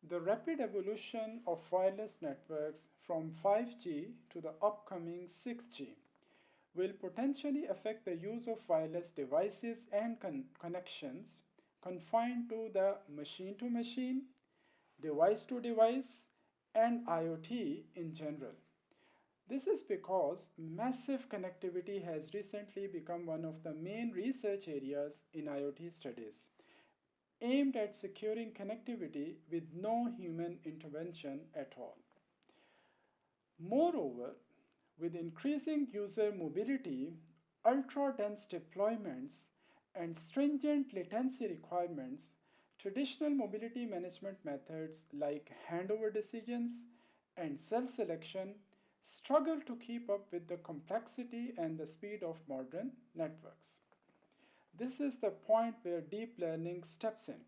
The rapid evolution of wireless networks from 5G to the upcoming 6G will potentially affect the use of wireless devices and connections confined to the machine to machine, device to device, and IoT in general. This is because massive connectivity has recently become one of the main research areas in IoT studies, aimed at securing connectivity with no human intervention at all. Moreover, with increasing user mobility, ultra dense deployments, and stringent latency requirements, traditional mobility management methods like handover decisions and cell selection struggle to keep up with the complexity and the speed of modern networks. This is the point where deep learning steps in.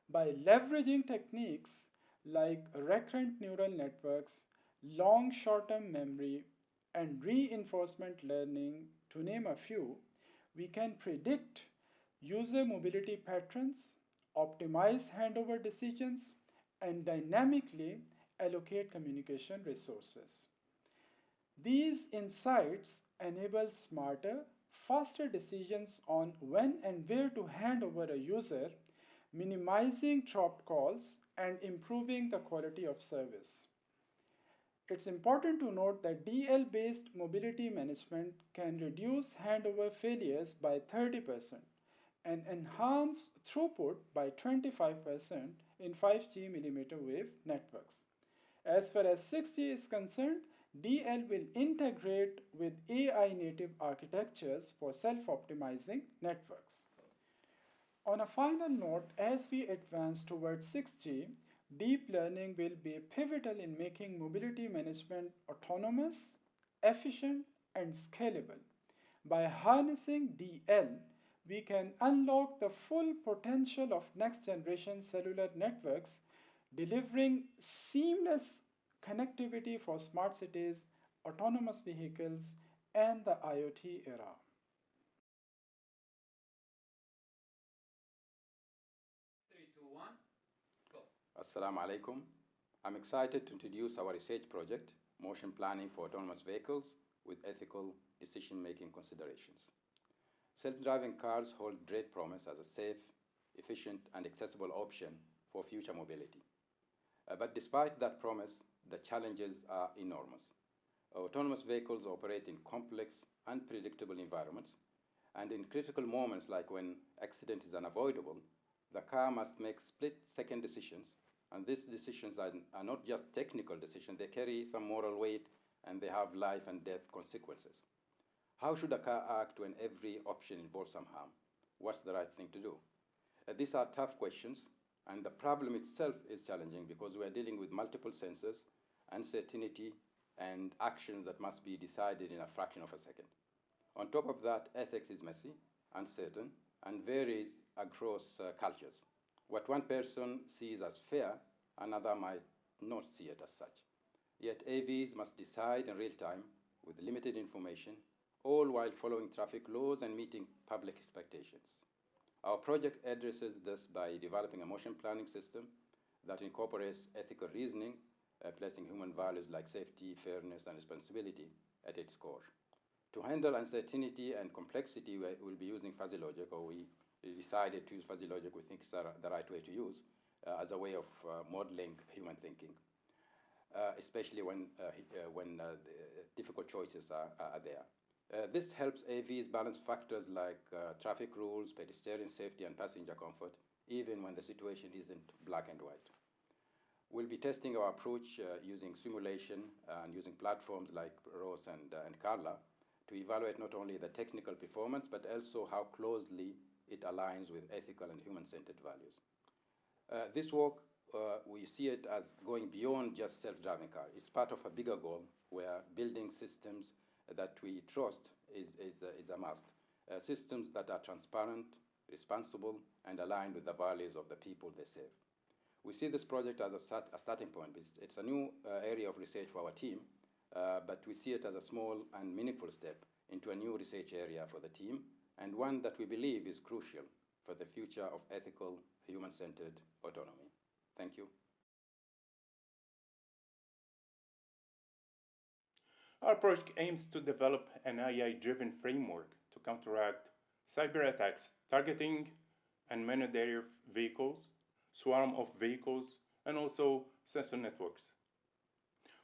By leveraging techniques like recurrent neural networks, long short term memory, and reinforcement learning, to name a few, we can predict user mobility patterns, optimize handover decisions, and dynamically allocate communication resources. These insights enable smarter, faster decisions on when and where to hand over a user, minimizing dropped calls and improving the quality of service. It's important to note that DL based mobility management can reduce handover failures by 30% and enhance throughput by 25% in 5G millimeter wave networks. As far as 6G is concerned, DL will integrate with AI native architectures for self optimizing networks. On a final note, as we advance towards 6G, deep learning will be pivotal in making mobility management autonomous, efficient, and scalable. By harnessing DL, we can unlock the full potential of next generation cellular networks, delivering seamless connectivity for smart cities, autonomous vehicles, and the IoT era. Assalamu alaikum. I'm excited to introduce our research project, Motion Planning for Autonomous Vehicles with Ethical Decision-Making Considerations. Self-driving cars hold great promise as a safe, efficient, and accessible option for future mobility. But despite that promise, the challenges are enormous. Autonomous vehicles operate in complex, unpredictable environments, and in critical moments like when accident is unavoidable, the car must make split-second decisions, and these decisions are not just technical decisions, they carry some moral weight and they have life and death consequences. How should a car act when every option involves some harm? What's the right thing to do? These are tough questions, and the problem itself is challenging because we are dealing with multiple sensors, uncertainty, and actions that must be decided in a fraction of a second. On top of that, ethics is messy, uncertain, and varies across cultures. What one person sees as fair, another might not see it as such. Yet AVs must decide in real time with limited information, all while following traffic laws and meeting public expectations. Our project addresses this by developing a motion planning system that incorporates ethical reasoning, placing human values like safety, fairness, and responsibility at its core. To handle uncertainty and complexity, we'll be using fuzzy logic, or we decided to use fuzzy logic we think is the right way to use as a way of modeling human thinking, especially when difficult choices are there. This helps AVs balance factors like traffic rules, pedestrian safety, and passenger comfort, even when the situation isn't black and white. We'll be testing our approach using simulation and using platforms like ROS and Carla to evaluate not only the technical performance, but also how closely it aligns with ethical and human-centered values. This work, we see it as going beyond just self-driving car. It's part of a bigger goal where building systems that we trust is a must. Systems that are transparent, responsible, and aligned with the values of the people they serve. We see this project as a starting point. It's a new area of research for our team, but we see it as a small and meaningful step into a new research area for the team, and one that we believe is crucial for the future of ethical, human-centered autonomy. Thank you. Our project aims to develop an AI-driven framework to counteract cyber attacks targeting unmanned aerial vehicles, swarm of vehicles, and also sensor networks.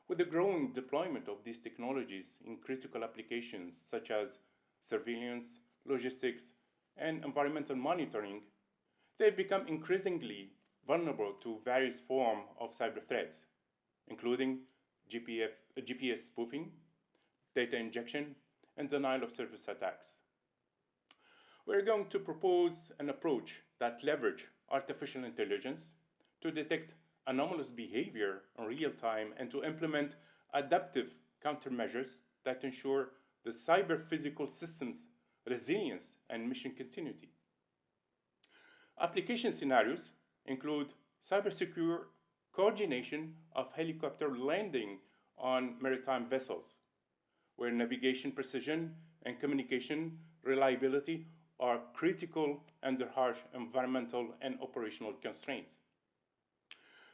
With the growing deployment of these technologies in critical applications such as surveillance, logistics, and environmental monitoring, they become increasingly vulnerable to various forms of cyber threats, including GPS spoofing, data injection, and denial of service attacks. We're going to propose an approach that leverages artificial intelligence to detect anomalous behavior in real time and to implement adaptive countermeasures that ensure the cyber physical system's resilience and mission continuity. Application scenarios include cybersecure coordination of helicopter landing on maritime vessels, where navigation precision and communication reliability are critical under harsh environmental and operational constraints,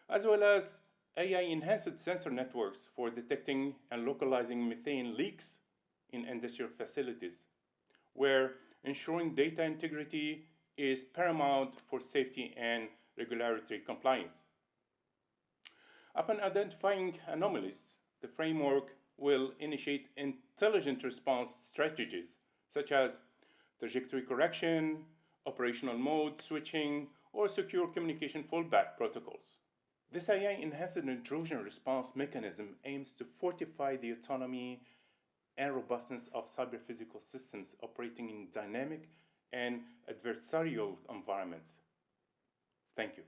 as well as AI-enhanced sensor networks for detecting and localizing methane leaks in industrial facilities, where ensuring data integrity is paramount for safety and regulatory compliance. Upon identifying anomalies, the framework will initiate intelligent response strategies such as trajectory correction, operational mode switching, or secure communication fallback protocols. This AI-enhanced intrusion response mechanism aims to fortify the autonomy and robustness of cyber-physical systems operating in dynamic and adversarial environments. Thank you.